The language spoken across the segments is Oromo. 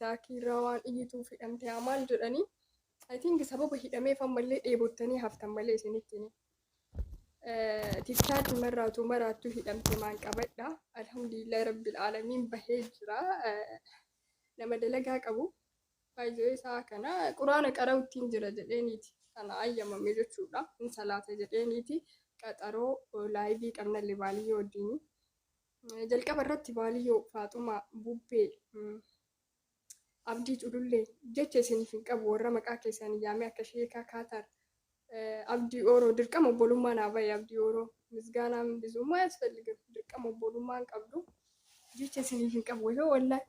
tiktaakii irraa waan iyyituu fidhamte maal jedhanii I think sababa hidhameef ammallee dheebottanii haftan malee isinitti tiktaakii maraattuu hidhamte maan qabadha alhamdulillah rabbil aalamiin bahee jira nama dalagaa qabu faayidoo isaa kana quraana qara'uutiin jira jedheeniiti kana ayyamame jechuudha in salaata jedheeniiti qaxaroo laayivii qabna libaaliyyoo wajjin jalqaba irratti baaliyyoo Faaxumaa Bubbee Abdii Culullee jecha isiniif hin qabu warra maqaa keessanii yaamee akka sheekaa Kaatar Abdii Oroo dirqama obbolummaa naa bahe Abdii Oroo misgaanaan bizummaa yaasፈልግም dirqama obbolummaan qabdu jecha isiniif hin qabu yoo wallahi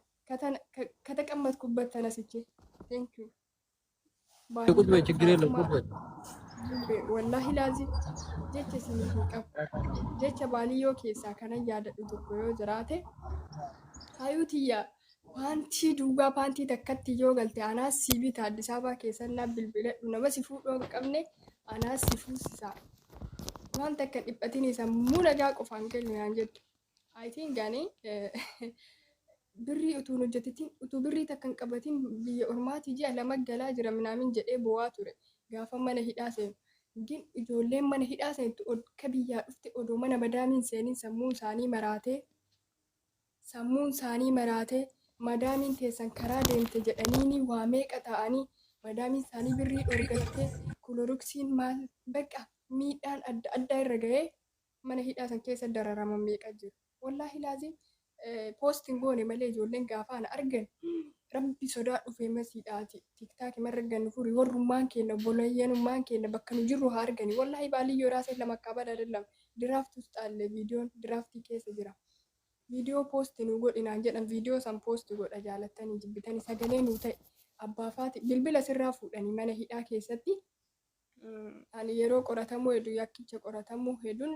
ከተቀመጥኩበት ተነስቼ thank you ቁጭ በይ ችግር የለም ቁጭ በይ wallahi laazim jecha isiniif hin qabu jecha baaliyyoo keessaa kanan yaadadhu tokko yoo jiraate hayutiyyaa paantii duugaa paantii takkatti yoo galte anaas si bita Addis Ababaa keessannaa bilbiladhu nama si fuudhoo hin qabne anaas si fuusisaa waan takka dhiphatiin sammuu nagaa qofaan kennu yaan jettu I think gaanii birrii utuu hojjetetiin utuu birrii takkan qabatiin biyya ormaatii ji'a lama galaa jira minaamin jedhee bo'aa ture gaafa mana hidhaa seenu gin ijoolleen mana hidhaa seentu akka biyyaa dhufte odoo mana madaamiin seeniin sammuun isaanii maraatee madaamiin teessan karaa deemte jedhaniini waa meeqa ta'anii madaamiin isaanii birrii dhorgattee kuloroksiin maal baqa miidhaan adda addaa irra ga'ee mana hidhaa san keessa dararaman meeqa jiru wallaahi laazim posting goone malee ijoolleen gaafa ana argan rabbi sodaa dhufee masiidhaati tiktaaki marragan furi warrummaan keenya boloyyanummaan keenya bakka nu jirru haa argani wallaahi baaliyyoo raasee lama qabada adallam diraaftii ustaalle viidiyoon diraaftii keessa jira viidiyoo posti nu godhinaan jedhan viidiyoo san posti godha jaalattanii jibbitanii sagalee nu ta'e abbaafaati bilbila sirraa fuudhanii mana hidhaa keessatti ani yeroo qoratamuu hedduu yakkicha qoratamuu hedduun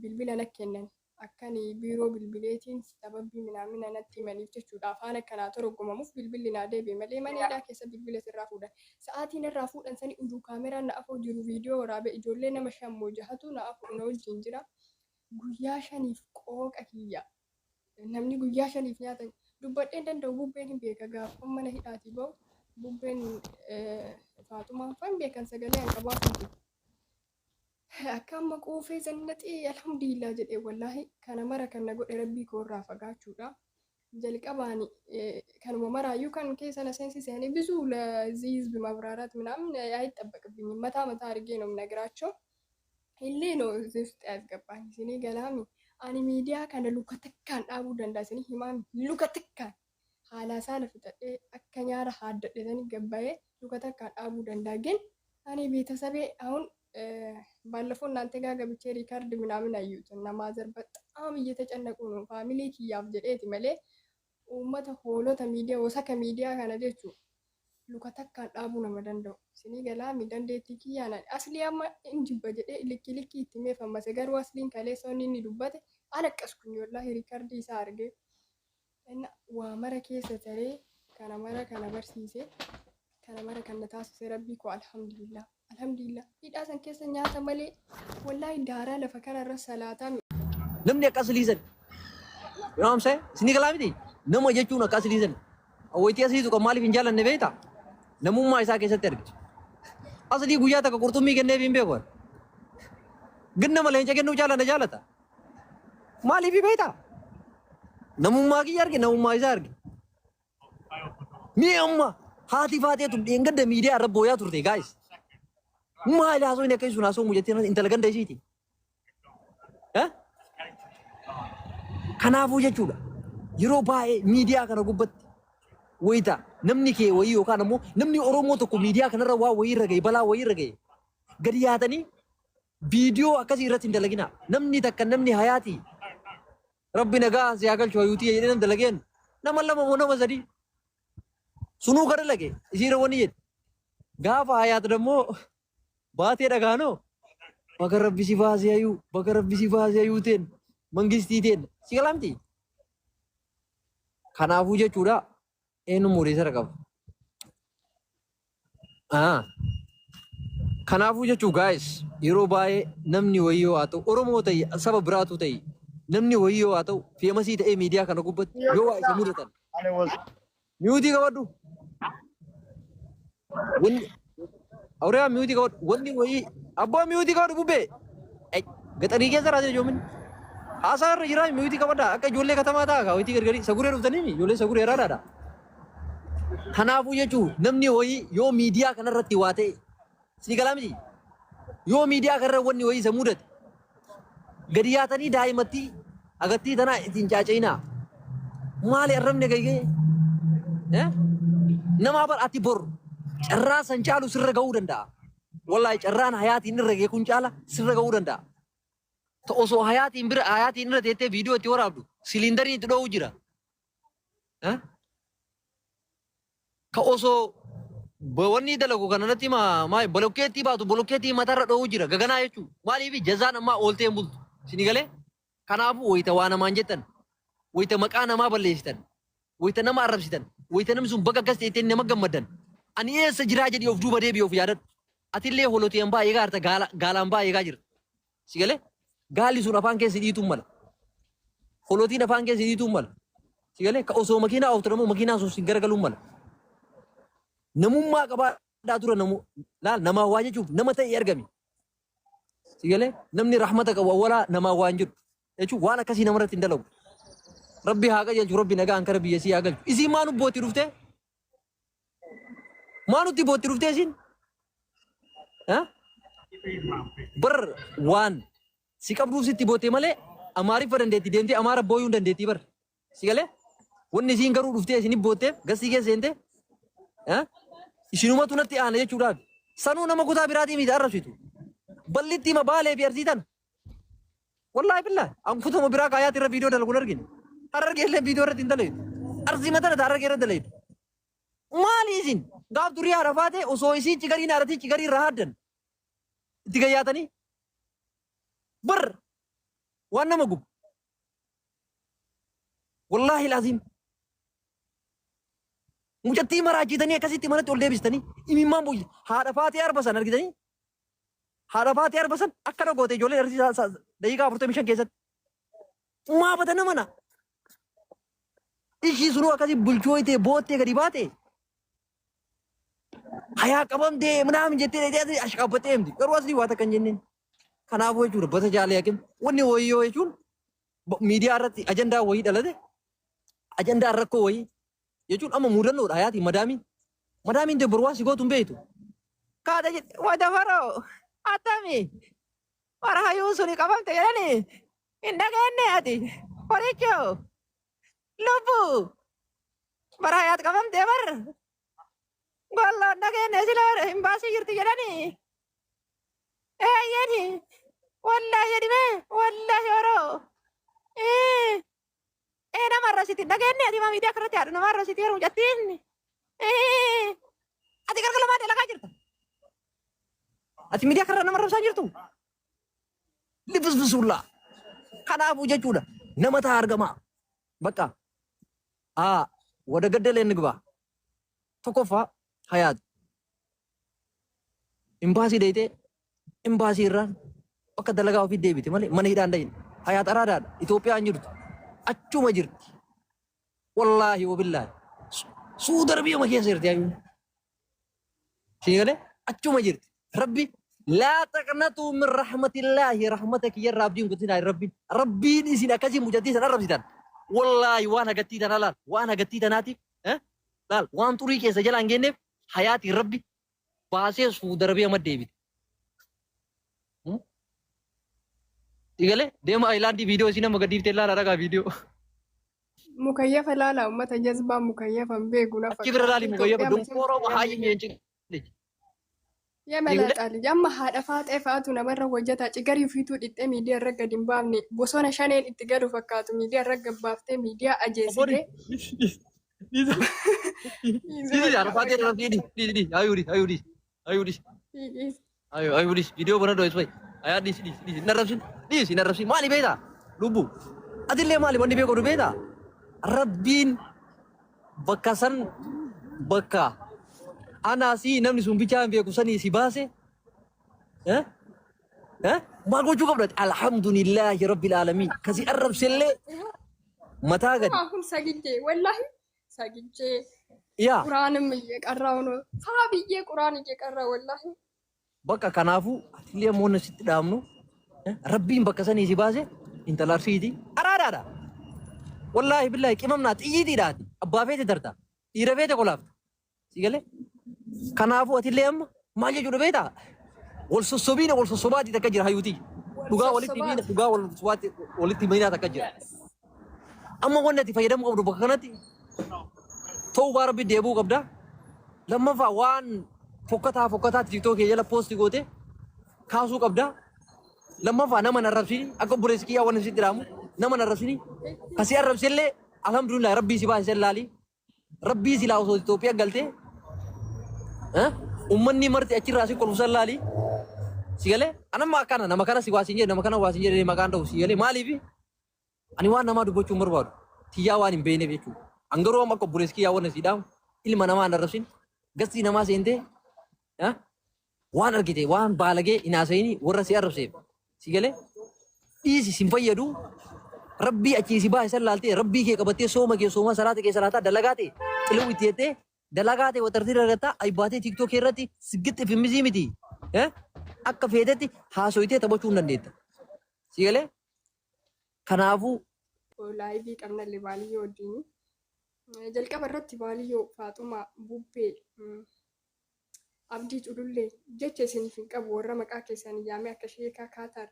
bilbila na kennan akkani biiroo bilbileetiin sababii minaamina natti himaniif jechuudha afaan akkanaa torgomamuuf bilbilli naa deebi'e malee mana hidhaa keessa bilbila sirraa fuudhan sa'aatiin irraa fuudhan sanii uduu kaameraan na afoo jiru viidiyoo waraabee ijoollee nama 5 jahatu na afoo na wajjin jira guyyaa 5 qooqa kiyya namni guyyaa 5 nyaatan dubbadheen danda'u bubbeen hin beeka gaafa mana hidhaatii bahu bubbeen Faaxumaan fan beekan sagalee an qabaatu akka amma quufee zannaxii alhamdulillah jedhee wallaahi kana mara kan na godhe rabbii koo irraa fagaachuudha jalqabaani kanuma maraayyuu kan keessa na seensisanii ብዙ ለዚህ ህዝብ ማብራራት ምናምን አይጠበቅብኝም መታ አድርጌ ነው የምነግራቸው ሄሌ ነው እዚህ ውስጥ ያስገባኝ ሲኔ ገላሚ አኒ ሚዲያ ከነ ሉከተካን ዳቡ ደንዳስኒ ሂማን ሉከተካን ሀላሳ ለፍጠጤ አከኛራ ሀደደን ገባዬ ሉከተካን ዳቡ ደንዳ ግን አኒ ቤተሰቤ አሁን ባለፈው እናንተ ጋር ገብቼ ሪካርድ ምናምን አዩት እና ማዘር በጣም እየተጨነቁ ነው ፋሚሊ ኪያፍ ጀዴት መሌ ኡመተ ሆሎተ ሚዲያ ወሰከ ሚዲያ ካነ ጀቹ ሉከተካን ዳቡ ነው መደንደው ሲኒ ገላሚ ደንዴቲ ኪያና አስሊያማ እንጅበ ጀዴ ልኪ ኢትሜ ፈመሰ ገር ዋስሊን ካሌ ሶኒኒ ዱበተ አለቀስኩኝ ወላሂ ሪካርድ ይሳ አርጌ እና ዋመረ ኬሰ ተሬ ካና መረ ካና በርሲሴ ካና መረ ካና ታስሰ ረቢ ኮ አልহামዱሊላህ alhamdulillah hidhaa san keessa nyaata malee wallahi daaraa lafa kanarra salaataa namni akka asliisan yoo amsa sini kalaamiti nama jechuun akka asliisan awwayti asiitu kan maaliif hin jaalanne beekta namummaa isaa keessatti argitu aslii guyyaa takka qurxummii kenneef hin beeku gin nama leenca kennuu jaalata maaliif beekta namummaa kiyya arge namummaa isaa arge mi amma haati faateetu dheengadda miidiyaa irra booyaa turte guys maali haasoo inni akka isu naasoo mujateen intala ganda isiiti kanaafuu jechuudha yeroo baay'ee miidiyaa kana gubbatti wayita namni kee wayii yookaan ammoo namni Oromoo tokko miidiyaa kanarra waa wayii irra ga'e balaa wayii irra ga'e gadi yaatanii viidiyoo akkasii irratti hin dalagina namni takka namni hayaati rabbi nagaa si haa galchu hayuutii jedhee dalageen nama 2 moo nama 3 sunuu gara lage isiira wani jedhe gaafa hayaat dammoo baatee dhagaanoo bakka rabbi si baasee ayuu teen mangistii teen si galamti kanaafuu jechuudha eenyu muriisa qabu kanaafuu jechuu guys yeroo baay'ee namni wayyoo haa ta'u Oromoo ta'e saba biraatu ta'e namni wayyoo haa ta'u feemasii ta'ee miidiyaa kana gubbatti yoo waa isa mudatan Miyuutii qabadhu. Wanni awuraa miyuutii qabadhu. Wanni wayii abbaa miyuutii qabadhu bubbee. Gaxarii keessa raasee joomin. Haasaa irra jiraa miyuutii qabadhaa akka ijoollee katamaa ta'a kaawwitii gargarii saguree dhuftanii ijoollee saguree raadhaadha. Kanaafuu jechuun namni wayii yoo miidiyaa kanarratti waa ta'e sii galaa miti. Yoo miidiyaa kanarra wanni wayii isa mudate gadi yaatanii daa'imatti agartii tanaa ittiin caaca'inaa. Maali arrabne gaygee? Namaa bar ati bor carraa san caalu sirra ga'uu danda'a. Wallahi carraan hayaatiin irra ga'e kun caala sirra ga'uu danda'a. Osoo hayaatiin irra teettee viidiyoo itti waraabdu siliindariin itti dho'uu jira. Ka osoo wanni dalagu kanarratti bolokkeettii baatu bolokkeettii mataarra dho'uu jira gaganaa jechuudha. Maaliif jazaan ammaa ooltee hin bultu. Sini galee? Kanaafuu wayita waa namaan jettan, wayita maqaa namaa balleessitan, wayita nama arrabsitan, wayita namni sun bakka akkas ta'ettee nama gammaddan. Ani eessa jiraa jedhii of duuba deebi'ee of yaadadhu. Atillee holotii hambaa eegaa harta gaalaan baa eegaa jirta. Si galee? Gaalli sun afaan keessa dhiituun mala. Holotiin afaan keessa dhiituun mala. Si galee? Ka osoo makiinaa ooftu namoo makiinaa sun sin garagaluun mala. Namummaa qabaadhaa tura namaa waa jechuuf nama ta'e argami. Si galee? Namni rahmata qabu awwalaa namaa waan jiru. Jechuun waan akkasii namarratti hin dalagu. Rabbi haa qajeelchu, Rabbi nagaa ankara biyya sii haa galchu. Isiin maa nutti bootti dhuftee? Maa nutti bootti dhuftee isiin? Bar waan si qabduuf sitti boottee malee Amaariffa dandeetti deemtee Amaara booyuu hin dandeettii bar. Si galee? Wanni isiin garuu dhuftee isinii bootteef gasii keessa seentee isinumatu natti aana jechuudhaaf. Sanuu nama kutaa biraatii miti arrabsitu. Ballitti hima baalee fi arsii tana. Wallahi billahi an kutuma biraa kaayaati irra viidiyoo dalaguun argine. Harargee illee viidiyoo irratti hin dalayidu. Arsii matana harargee irra dalayidu. Maali isin gaaf durii haarafaa ta'e osoo isiin cigariin haaratii cigarii irraa haaddan itti gayyaatanii bar waan nama gubu. Wallahi laaziim. Mucattii maraachitanii akkasitti manatti ol deebistanii imimmaan buyya haadha faatee arbasan argitanii haadha faatee arbasan akkana goote ijoollee darsiisaa daqiiqaa 45 keessatti maabata namana ishii sunuu akkasii bulchooytee boottee gadi baate hayaa qabamtee minaamin jettee ashqabbattee himti garuu asii waa takka hin jenneen. Kanaafuu jechuudha bata jaalee hakim wanni wayyoo jechuun miidiyaa irratti ajandaa wayii dhalate ajandaa rakkoo wayii jechuun amma muudannoodha hayaati madaamiin deebiru waan si gootu hin beektu. Kaata jedhe wada faroo attami warra hayyuu suni qabamte jedhanii hin dhageenye ati horichoo lubbuu bara hayaat qabamtee bar golloon dhageenye sila hin baasii jirti jedhanii eeyyeni wallahi jedhime wallahi horoo nama arrasiti dhageenye ati miidiyaa kanarratti haadha nama arrasiti yeroo jattiin ati galgala maatee lagaa jirta. Ati miidiyaa kanarra nama arrabsaa jirtu. Libisbisullaa. Kanaafuu jechuudha nama ta'a argamaa. Bakka wada gaddalee ni gubaa. Tokkoffaa hayaat. Imbaasii deeyitee imbaasii irraan bakka dalagaa ofii deebite malee mana hidhaan dahin. Hayaat araadaadha. Itoophiyaan jirtu. Achuma jirti. Wallaahi wabillahi. Suudar biyya ma keessa jirti ayyuu. Siin galee achuma jirti. Rabbi laa taqnatuu min rahmatillaahi rahmata kiyyarraa abdiin guddinaa rabbiin isin akkasii mucattii san arrabsitan. Wallaahi waan hagattii tanaa laal waan hagattii tanaatiif laal waan xurii keessa jala hin geenneef hayaatiin rabbi baasee suudar biyya ma deebite. Digale deema Ayilaandii viidiyoo isin nama gadiiftee laala ragaa viidiyoo. Mukayyafa laala uummata jazbaa mukayyafa hin beeku lafa. Achi bira laali mukayyafa dunkooroo mahaayi meenci. Yaa malaxaali jamma haadha faaxee fa'aatu namarra hojjeta cigarii fiituu dhixxee miidiyaa irra gadi hin baafne bosona shaneen itti galu fakkaatu miidiyaa irra gabbaaftee miidiyaa ajeessitee. Faatee irra fiidi ayuudis viidiyoo bana dho'es fa'i. Ayaa dhiisi narrabsin maali beektaa lubbu atillee maali wanni beeku beektaa rabbiin bakka san bakka anaa si namni sun bichaan beeku sanii si baase maal gochuu qabda alhamdulillahi rabbil aalamiin kasi arrabsellee mataa gadi. Kun sagidde wallahi sagiche yaa quraanum eeqarraa ono faabiyyee quraan eeqarraa wallahi bakka kanaafuu atillee moonna sitti dhaamnu rabbiin bakka sanii si baase intala arsiiti araadaadha wallaahi billaahi qimamnaa xiyyiitiidhaati abbaa feete darta dhiira feete qolaafta si galee kanaafuu atillee amma maal jechuudha beektaa wal sossobiina wal sossobaati takka jira hayyuutii dhugaa walitti miina dhugaa wal sossobaati walitti miinaa takka jira amma wanni ati fayyadamuu qabdu bakka kanatti ta'uu baa rabbi deebuu qabda lammaffaa waan fokkataa tiktokii jala poosti goote kaasuu qabda lammaffaa nama narrabsini akka buleessi kiyyaa waan sitti dhaamu nama narrabsini kasii arrabsillee alhamdulillah rabbii si baasise laali rabbii silaa osoo Itoophiyaa galtee ummanni marti achirraa si kolfusan laali si galee anamma akkana nama kana si waasin jedhe nama kana waasin jedhe maqaan ta'u si galee maaliif ani waan namaa dubbachuu hin barbaadu tiyyaa waan hin beekneef jechuudha angaruu amma akka buleessi kiyyaa waan si dhaamu ilma namaa narrabsin gastii namaa seentee waan argite waan baalagee inaasayini warra si arrabseef si galee dhiisi sin fayyadu rabbii achii si baay'isan laaltee rabbii kee qabattee sooma kee sooma salaata kee salaataa dalagaate qiluu itti jettee dalagaate waxartii ragataa aybaatee tiktokii irratti siggitti filmizii miti akka feetetti haasoyitee taphachuu hin dandeetta si galee kanaafuu laayivii qabnallee baaliyyoo wajjin jalqaba irratti baaliyyoo faaxumaa bubbee abdii culullee jecha isiniif hin qabu warra maqaa keessan yaamee akka sheekaa kaatar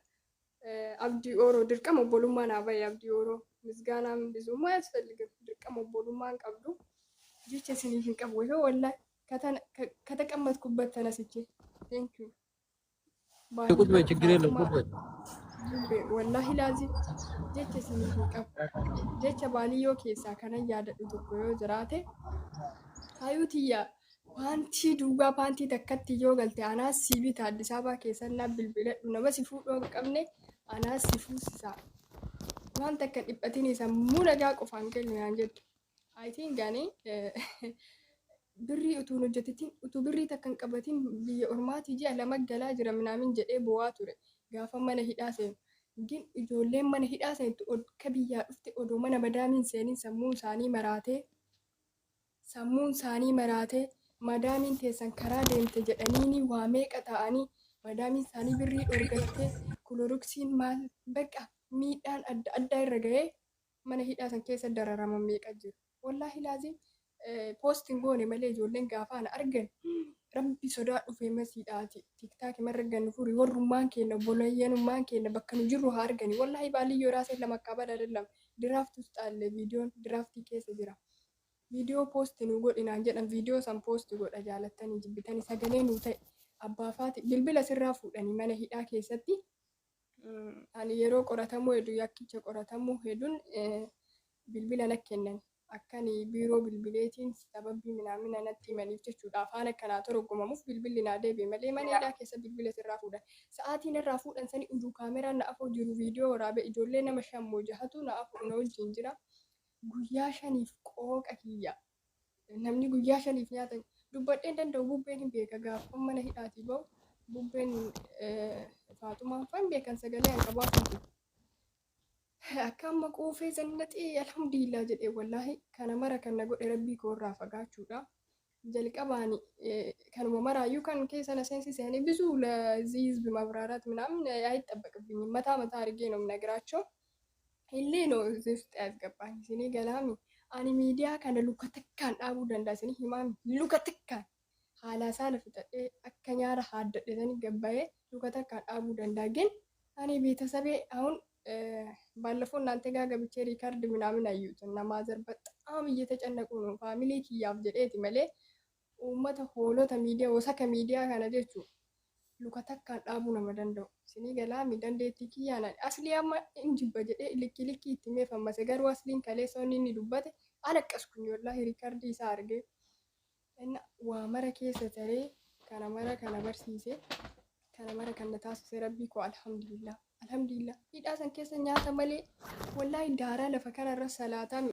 abdii ooroo dirqama obbolummaa naa bahe abdii ooroo misgaanaa bizummaa yasፈልግም dirqama obbolummaan qabdu jecha isiniif hin qabu yoo wallahi ከተቀመጥኩበት ተነስቼ ቴንክ ዩ ቁጭ በይ ችግር የለም ቁጭ በይ ወላሂ ላዚም jecha isiniif hin qabu jecha baaliyyoo keessaa kanan yaadadhu tokko yoo jiraate hayuutiyyaa Paantii duugaa paantii takkatti yoo galte anaas si bita Addis Ababaa keessannaa bilbiladhu nama si fuudhoo hin qabne anaas si fuusisaa waan takka dhiphatini sammuu nagaa qofaan kennu yaan jettu ayitiin gaanii birrii utuu hojjetetiin utuu birrii takka hin qabatiin biyya ormaatii ji'a lama galaa jira minaamin jedhee bo'aa ture gaafa mana hidhaa seenu gin ijoolleen mana hidhaa seentu akka biyyaa dhufte odoo mana madaamiin seeniin sammuun isaanii maraatee madaamiin teessan karaa deemte jedhaniini waa meeqa ta'anii madaamiin isaanii birrii dhorgattee kuloroksiin maal baqa miidhaan adda addaa irra ga'ee mana hidhaa san keessa dararaman meeqa jiru wallaahi laazim poostiin goone malee ijoolleen gaafa ana argan rabbi sodaa dhufee masiidhaati tiktaaki marra gannu furii warrummaan keenya boloyyanummaan keenya bakka nu jirru haa argani wallaahi baaliyyoo raasee lama akka bada dallam diraaftus xaalle viidiyoon diraaftii keessa jira. Viidiyoo poostii nu godhinaan jedhan viidiyoo san poostii godha jaalattanii jibbitanii sagalee nu ta'e abbaafaati bilbila sirraa fuudhanii mana hidhaa keessatti ani yeroo qoratamuu hedduu yakkicha qoratamuu hedduun bilbila na kennan akkanii biiroo bilbileetiin sababii minaamina natti himaniif jechuudha afaan akkanaa toroggomamuuf bilbilli naa deebi'e malee mana hidhaa keessa bilbila sirraa fuudhan sa'aatiin irraa fuudhan sanii uduu kaameraan na afoo jiru viidiyoo waraabee ijoollee nama 5 jahatu na afoo na wajjin jira. Guyyaa 5 qooqa kiyya namni guyyaa 5 nyaatan dubbadheen danda'u bubbeen hin beeka gaafa mana hidhaatii bahu bubbeen faaxumaan fan beekan sagalee hanqa baafuuti akka amma quufee zannaxee alhamdulillah jedhee wallaahi kana mara kan na godhe rabbii koorraa fagaachuudha jalqabaan kanuma maraayyuu kan keessa na seensisanii ብዙ ለዚህ ህዝብ ማብራራት ምናምን አይጠበቅብኝም መታ አድርጌ ነው የምነግራቸው illee no zifti asgabbaan isinii galaami ani miidiyaa kana luka takkaan dhaabuu danda'a isinii himaami luka takkaan haala isaan fixadhee akka nyaara haaddadheetanii gabbayee luka takkaan dhaabuu danda'a ግን ani ቤተሰቤ አሁን ባለፈው እናንተ ጋር ገብቼ ሪካርድ ምናምን አዩት እና ማዘር በጣም እየተጨነቁ ነው ፋሚሊ ኪያፍ ጀዴት መሌ ኡመተ ሆሎተ ሚዲያ ወሰከ ሚዲያ kana jechuudha luka takkaan dhaabuu nama danda'u isinii galaami dandeettii kiyyaan aslii amma injibba jedhee likki itti meeffamase garuu asliin kaleessa inni dubbate alaqqaskuun wallaahi riikaardii isaa argee waa mara keessa taree kana mara kana barsiise kana mara kan na taasise rabbii koo alhamdulillah hidhaa san keessa nyaata malee wallaahi daaraa lafa kanarra salaataan